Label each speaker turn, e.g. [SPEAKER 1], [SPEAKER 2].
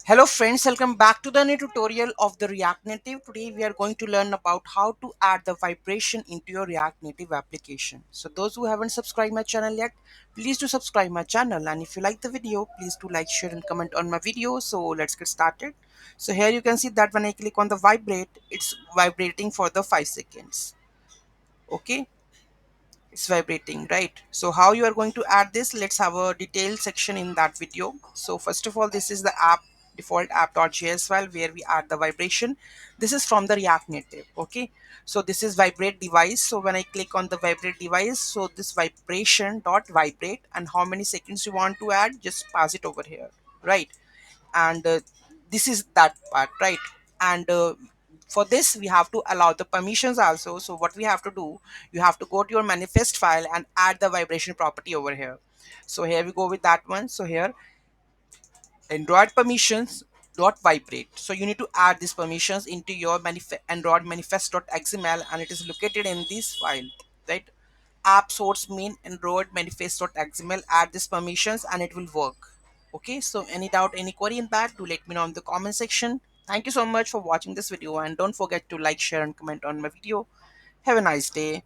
[SPEAKER 1] Hello friends, welcome back to the new tutorial of the React Native. Today we are going to learn about how to add the vibration into your React Native application. So those who haven't subscribed my channel yet, please do subscribe my channel, and if you like the video, please do like, share and comment on my video. So let's get started. So here you can see that when I click on the vibrate, it's vibrating for the 5 seconds. Okay, it's vibrating, right? So how you are going to add this, let's have a detailed section in that video. So first of all, this is the app default app.js file where we add the vibration. This is from the React Native. Okay, so this is vibrate device. So when I click on the vibrate device, so this vibration dot vibrate, and how many seconds you want to add, just pass it over here, right? And this is that part, right? And for this we have to allow the permissions also. So what we have to do, you have to go to your manifest file and add the vibration property over here. So here we go with that one. So here, android permissions dot vibrate, so you need to add these permissions into your android manifest.xml, and it is located in this file, right? App source main android manifest.xml, add these permissions and it will work. Okay, so any doubt, any query in that, do let me know in the comment section. Thank you so much for watching this video, and don't forget to like, share and comment on my video. Have a nice day.